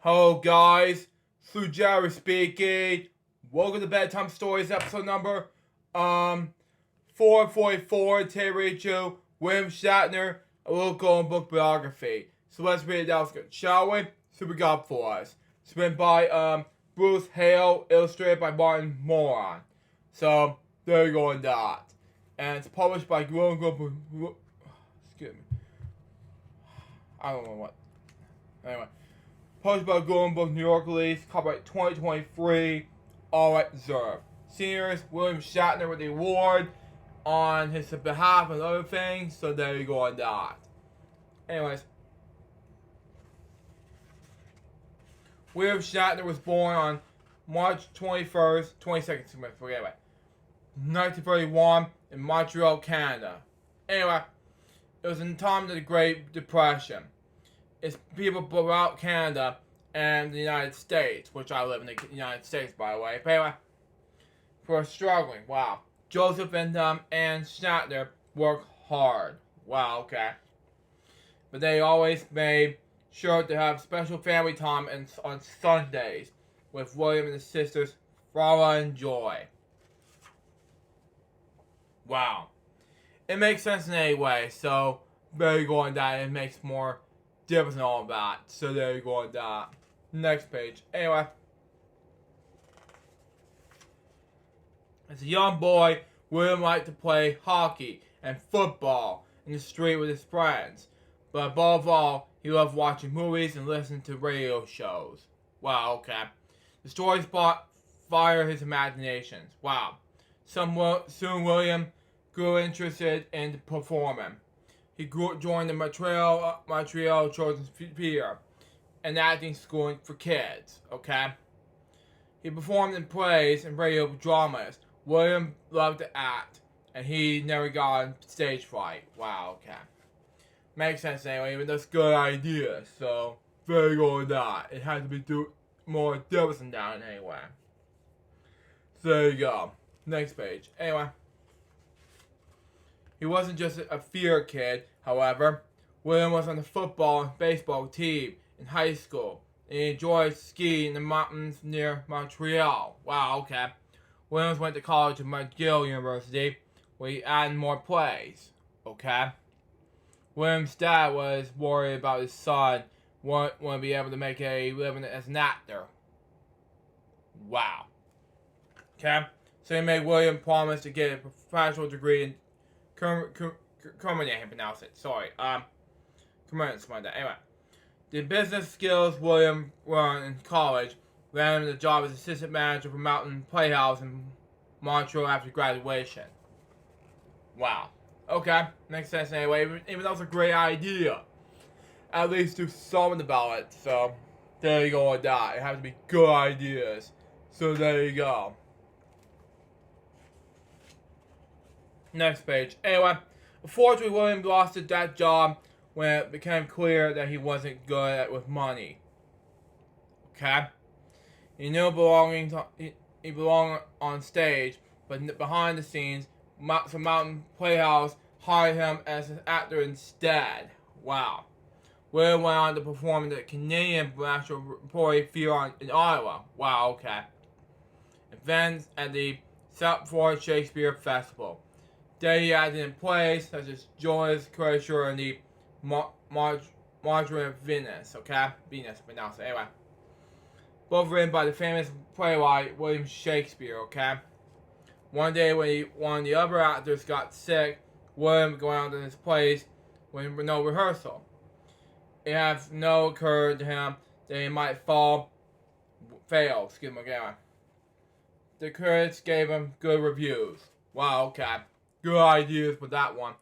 Hello guys, Jerry speaking. Welcome to Bedtime Stories episode number 444. Today read you William Shatner, a little golden book biography. So let's read it out, shall we? So we got for us. It's written by Bruce Hale, illustrated by Martin Moron. So there you go on that. And it's published by Excuse me. I don't know what. Anyway. Published by Golden Book New York release, copyright 2023, all rights reserved. Seniors, William Shatner with the award on his behalf and other things, so there you go on that. Anyways. William Shatner was born on March 22nd, 1931 in Montreal, Canada. Anyway, it was in the time of the Great Depression. It's people throughout Canada and the United States, which I live in the United States, by the way. But anyway, for struggling, wow. Joseph and Shatner work hard. Wow, okay. But they always made sure to have special family time on Sundays with William and his sisters, Flora and Joy. Wow. It makes sense in any way, so there you go on that. It makes more difference and all of that. So there you go on that. Next page. Anyway. As a young boy, William liked to play hockey and football in the street with his friends. But above all, he loved watching movies and listening to radio shows. Wow, okay. The stories fire his imaginations. Wow. Soon William grew interested in performing. He joined the Montreal Children's Theatre, an acting school for kids, okay? He performed in plays and radio dramas. William loved to act, and he never got stage fright. Wow, okay. Makes sense anyway, even that's a good idea, so very good with that. It had to be more different than that anyway. So there you go. Next page. Anyway. He wasn't just a fear kid, however. William was on the football and baseball team in high school, and he enjoyed skiing in the mountains near Montreal. Wow, okay. Williams went to college at McGill University, where he added more plays. Okay. William's dad was worried about his son won't be able to make a living as an actor. Wow. Okay. So he made William promise to get a professional degree in I can pronounce it. Sorry. Something like that. Anyway, the business skills William learned in college landed him the job as assistant manager for Mountain Playhouse in Montreal after graduation. Wow. Okay, makes sense anyway. Even though it's a great idea, at least do something about it. So there you go with that. It has to be good ideas. So there you go. Next page. Anyway, unfortunately, William lost that job when it became clear that he wasn't good with money. Okay? He knew he belonged on stage, but behind the scenes, some Mountain Playhouse hired him as an actor instead. Wow. William went on to perform in the Canadian National Repertory Theatre in Ottawa. Wow, okay. Events at the South Florida Shakespeare Festival. There he acted in plays such as Joyous Creature and the Margarine of Venus, okay? Venus, pronounced it, anyway. Both written by the famous playwright William Shakespeare, okay? One day when one of the other actors got sick, William would go out to his plays with no rehearsal. It has no occurred to him that he might fail, again. The critics gave him good reviews. Wow, okay. Good ideas with that one.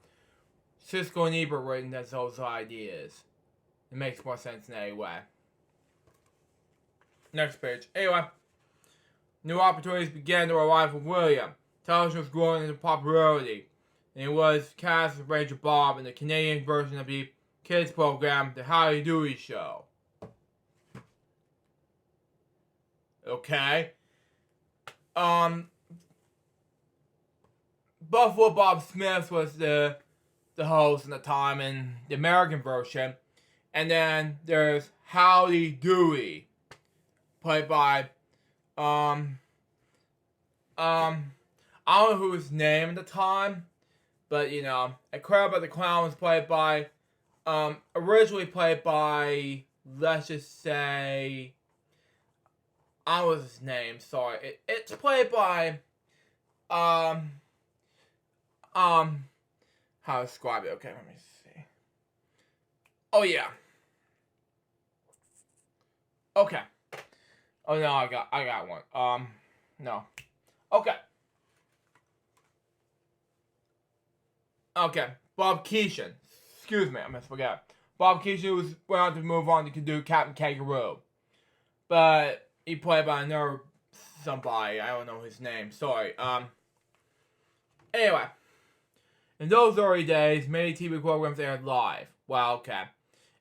Siskel and Ebert written those ideas. It makes more sense in any way. Next page. Anyway, new opportunities began to arrive for William. Television was growing in popularity, and he was cast as Ranger Bob in the Canadian version of the kids program, The Howdy Doody Show. Okay. Buffalo Bob Smith was the host at the time in the American version. And then there's Howdy Doody played by, um, I don't know who his name at the time, but you know, Incredible the Clown was played by, originally played by, let's just say, I don't know his name, sorry. It's played by, how to describe it? Okay, let me see. Oh yeah. Okay. Oh no, I got one. No. Okay. Okay. Bob Keeshan. Excuse me, I almost forgot. Bob Keeshan went on to move on to do Captain Kangaroo. But he played by another somebody. I don't know his name. Sorry. Anyway. In those early days, many TV programs aired live. Wow, okay.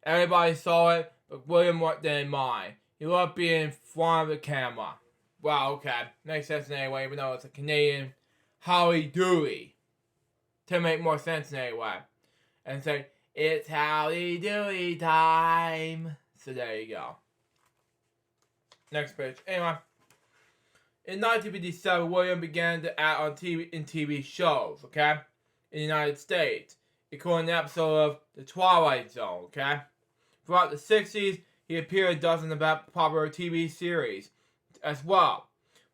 Everybody saw it, but William didn't mind. He loved being in front of the camera. Wow, okay. Makes sense anyway, even though it's a Canadian Howie Dewey. To make more sense anyway. And say, it's Howie Dewey time. So there you go. Next page. Anyway. In 1957, William began to act on TV shows, okay? In the United States, including an episode of The Twilight Zone, okay? Throughout the 60s, he appeared in dozens of popular TV series as well,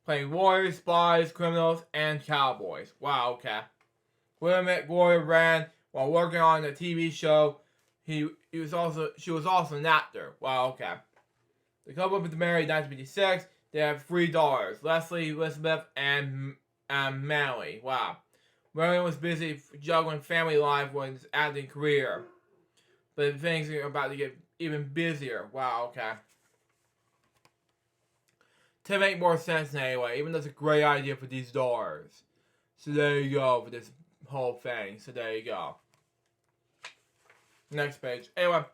playing warriors, spies, criminals, and cowboys. Wow, okay. William met Gloria Rand while working on the TV show. She was also an actor. Wow, okay. The couple was married in 1956. They have 3 daughters, Leslie, Elizabeth, and Manly. Wow. William was busy juggling family life with his acting career. But things are about to get even busier. Wow, okay. To make more sense anyway, even though it's a great idea for these daughters. So there you go for this whole thing. So there you go. Next page. Anyway,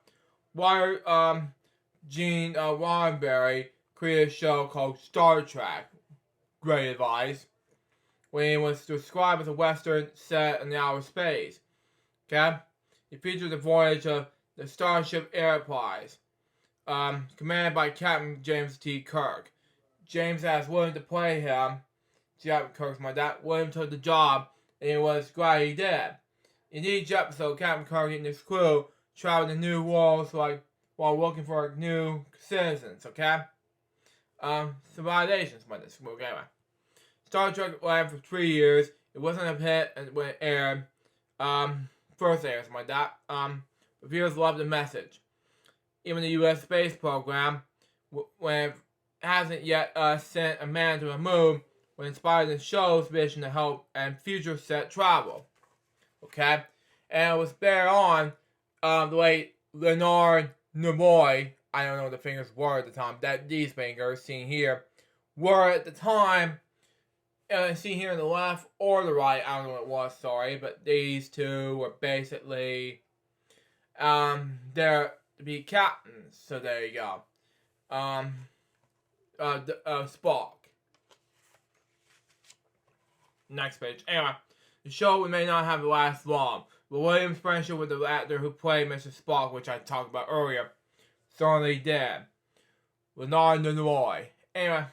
Gene Roddenberry created a show called Star Trek. Great advice. When it was described as a western set in outer space. Okay? It featured the voyage of the Starship Enterprise, commanded by Captain James T. Kirk. James asked William to play him. Captain Kirk's my dad. William took the job, and it was glad he did. In each episode, Captain Kirk and his crew traveled to new worlds while looking for new citizens, okay? Civilizations, by this movie, anyway. Star Trek ran for 3 years. It wasn't a hit when it aired. First airs, my dad. Reviewers loved the message. Even the U.S. space program, when it hasn't yet sent a man to the moon, was inspired the show's vision to help and future set travel. Okay? And it was bear on the late Leonard Nimoy, I don't know what the fingers were at the time, that these fingers, seen here, were at the time, seen here on the left or the right, I don't know what it was, sorry, but these two were basically, there to be captains, so there you go. Spock. Next page. Anyway, the show may not have to last long, but William's friendship with the actor who played Mr. Spock, which I talked about earlier, certainly did. Leonard Nimoy. Anyway,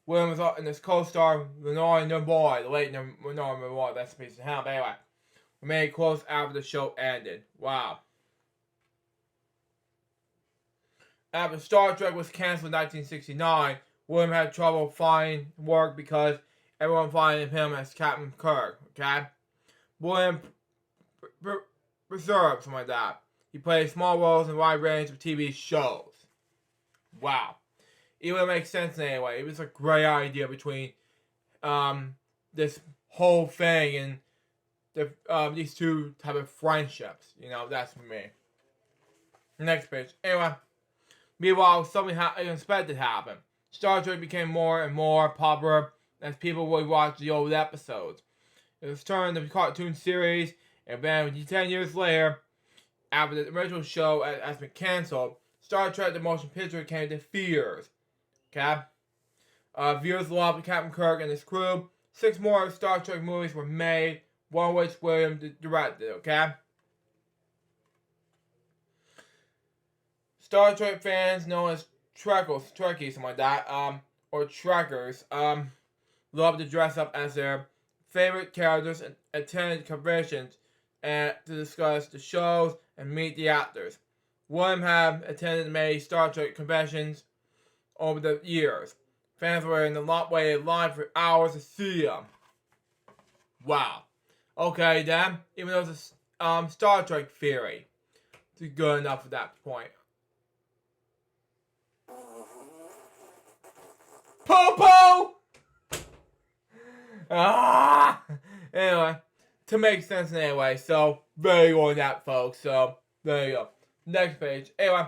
William was in this co-star, Leonard Nimoy, the late Leonard Nimoy, that's a piece of hell, but anyway, remained close after the show ended. Wow. After Star Trek was canceled in 1969, William had trouble finding work because everyone finding him as Captain Kirk, okay? William preserved something like that. He played small roles in a wide range of TV shows. Wow. It would make sense anyway. It was a great idea between this whole thing and these two type of friendships. You know, that's for me. Next page. Anyway, meanwhile, something unexpected happened. Star Trek became more and more popular as people would watch the old episodes. It was turned into a cartoon series, and then 10 years later, after the original show has been canceled, Star Trek the Motion Picture came to theaters. Okay? Viewers loved Captain Kirk and his crew. 6 more Star Trek movies were made, one of which William directed, okay? Star Trek fans known as Trekkies, something like that, or Trekkers, love to dress up as their favorite characters and attend conventions and to discuss the shows and meet the actors. William have attended many Star Trek conventions over the years. Fans were in the lot waiting line for hours to see him. Wow. Okay then, even though it's a Star Trek theory, it's good enough at that point. Popo! Anyway, to make sense anyway, so there you go on that, folks. So there you go. Next page. Anyway,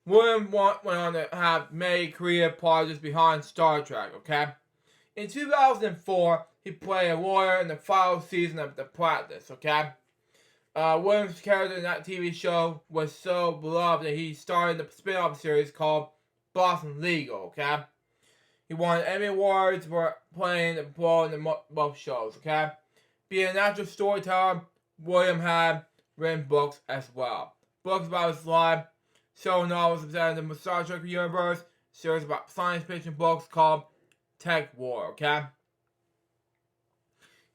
William went on to have many creative projects behind Star Trek, okay? In 2004, he played a lawyer in the final season of The Practice, okay? Williams' character in that TV show was so beloved that he started the spin-off series called Boston Legal, okay? He won Emmy Awards for playing the role in both shows, okay? Being a natural storyteller, William had written books as well. Books about his life, show novels about the Star Trek universe, series about science fiction books called Tech War, okay?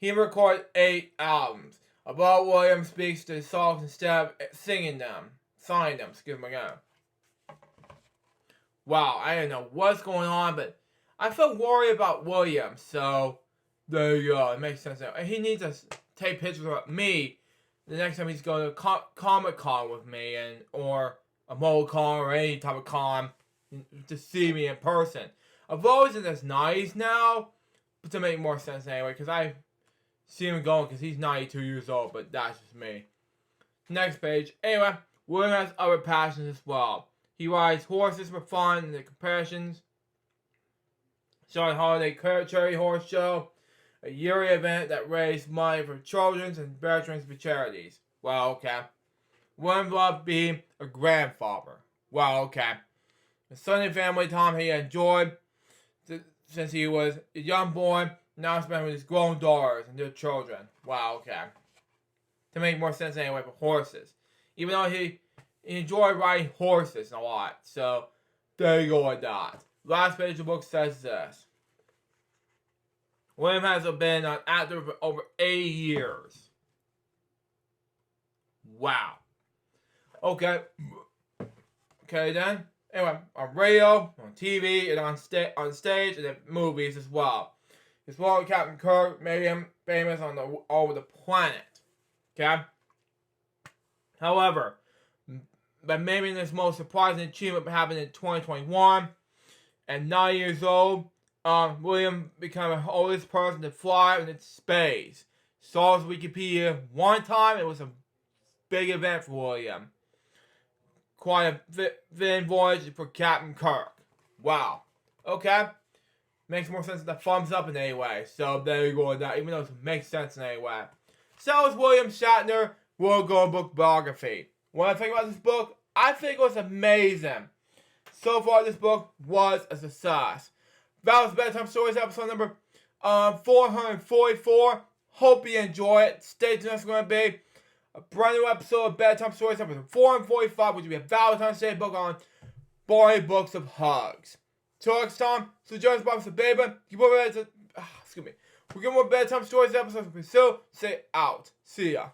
He recorded 8 albums. About William speaks to his songs instead of signing them, excuse me again. Wow, I don't know what's going on, but I feel worried about William, so there you go, it makes sense now. And he needs to take pictures of me the next time he's going to Comic-Con with me, or a MoCon or any type of con, to see me in person. I've always been this nice now, but to make more sense anyway, because I see him going because he's 92 years old, but that's just me. Next page. Anyway, William has other passions as well. He rides horses for fun in the competitions. Started Holiday Charity Horse Show, a yearly event that raised money for children's and veterans for charities. Well, okay. William loved being a grandfather. Well, okay. The Sunday family time he enjoyed since he was a young boy, now spent with his grown daughters and their children. Wow, okay. To make more sense anyway, for horses. Even though he enjoyed riding horses a lot. So, there you go with that. Last page of the book says this. William has been an actor for over 80 years. Wow. Okay. Okay then. Anyway, on radio, on TV, and on stage, and in movies as well. His role as Captain Kirk made him famous all over the planet. Okay? However, but maybe his most surprising achievement happened in 2021. At 9 years old, William became the oldest person to fly into space. Saw his Wikipedia one time. It was a big event for William. Quite a thin voyage for Captain Kirk. Wow. Okay. Makes more sense than the thumbs up in any way. So there you go with that, even though it makes sense in any way. So is William Shatner, World Gold Book Biography. When I think about this book, I think it was amazing. So far, this book was a success. That was Bedtime Stories episode number 444. Hope you enjoy it. Stay tuned, it's going to be a brand new episode of Bedtime Stories episode 445, which will be a Valentine's Day book on boring books of hugs. Till next time, so join us by Mr. Baby. Excuse me. We'll get more Bedtime Stories episodes. So, say out. See ya.